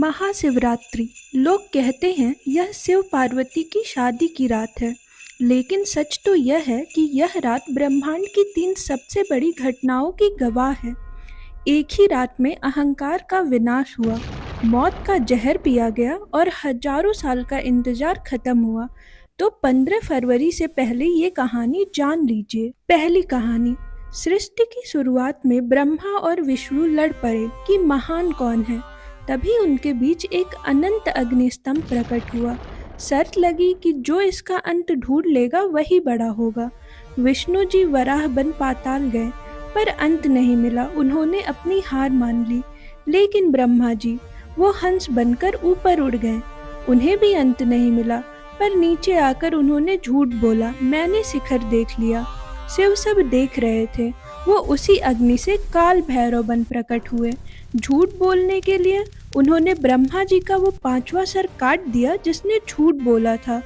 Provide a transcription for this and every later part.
महाशिवरात्रि। लोग कहते हैं यह शिव पार्वती की शादी की रात है, लेकिन सच तो यह है कि यह रात ब्रह्मांड की 3 सबसे बड़ी घटनाओं की गवाह है। एक ही रात में अहंकार का विनाश हुआ, मौत का जहर पिया गया और हजारों साल का इंतजार खत्म हुआ। तो 15 फरवरी से पहले ये कहानी जान लीजिए। पहली कहानी। सृष्टि की शुरुआत में ब्रह्मा और विष्णु लड़ पड़े कि महान कौन है। तभी उनके बीच एक अनंत अग्निस्तंभ प्रकट हुआ। शर्त लगी कि जो इसका अंत ढूंढ लेगा वही बड़ा होगा। विष्णु जी वराह बन पाताल गए, पर अंत नहीं मिला। उन्होंने अपनी हार मान ली। लेकिन ब्रह्मा जी, वो हंस बनकर ऊपर उड़ गए। उन्हें भी अंत नहीं मिला, पर नीचे आकर उन्होंने झूठ बोला, मैंने शिखर देख लिया। शिव सब देख रहे थे। वो उसी अग्नि से काल भैरव बन प्रकट हुए। झूठ बोलने के लिए उन्होंने ब्रह्मा जी का वो 5वां सर काट दिया जिसने झूठ बोला था।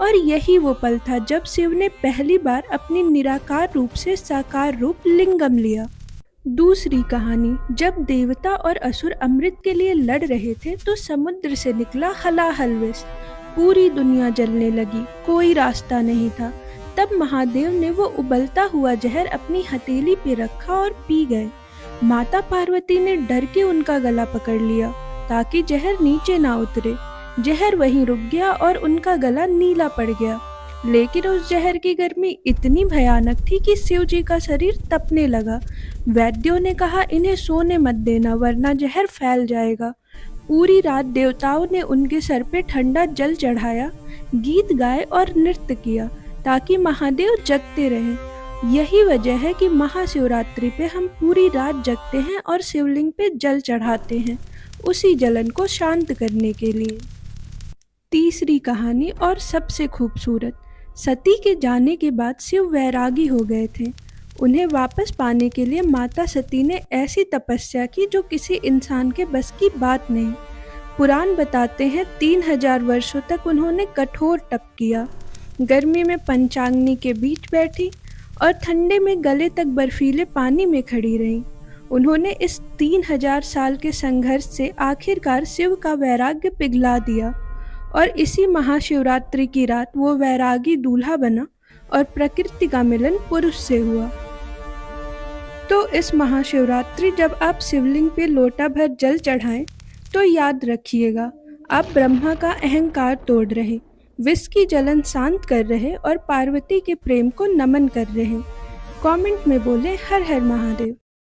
और यही वो पल था जब शिव ने पहली बार अपनी निराकार रूप से साकार रूप लिंगम लिया। दूसरी कहानी। जब देवता और असुर अमृत के लिए लड़ रहे थे तो समुद्र से निकला हलाहल विष। पूरी दुनिया जलने लगी, कोई रास्ता नहीं था। तब महादेव ने वो उबलता हुआ जहर अपनी हथेली पे रखा और पी गए। माता पार्वती ने डर के उनका गला पकड़ लिया ताकि जहर नीचे ना उतरे। जहर वहीं रुक गया और उनका गला नीला पड़ गया। लेकिन उस जहर की गर्मी इतनी भयानक थी कि शिव जी का शरीर तपने लगा। वैद्यों ने कहा, इन्हें सोने मत देना वरना जहर फैल जाएगा। पूरी रात देवताओं ने उनके सर पे ठंडा जल चढ़ाया, गीत गाए और नृत्य किया ताकि महादेव जगते रहें। यही वजह है कि महाशिवरात्रि पे हम पूरी रात जगते हैं और शिवलिंग पे जल चढ़ाते हैं, उसी जलन को शांत करने के लिए। तीसरी कहानी और सबसे खूबसूरत। सती के जाने के बाद शिव वैरागी हो गए थे। उन्हें वापस पाने के लिए माता सती ने ऐसी तपस्या की जो किसी इंसान के बस की बात नहीं। पुराण बताते हैं 3000 वर्षों तक उन्होंने कठोर तप किया। गर्मी में पंचाग्नि के बीच बैठी और ठंडे में गले तक बर्फीले पानी में खड़ी रहीं। उन्होंने इस 3000 साल के संघर्ष से आखिरकार शिव का वैराग्य पिघला दिया और इसी महाशिवरात्रि की रात वो वैरागी दूल्हा बना और प्रकृति का मिलन पुरुष से हुआ। तो इस महाशिवरात्रि जब आप शिवलिंग पे लोटा भर जल चढ़ाएं तो याद रखिएगा, आप ब्रह्मा का अहंकार तोड़ रहे, विष की जलन शांत कर रहे और पार्वती के प्रेम को नमन कर रहे। कमेंट में बोले हर हर महादेव।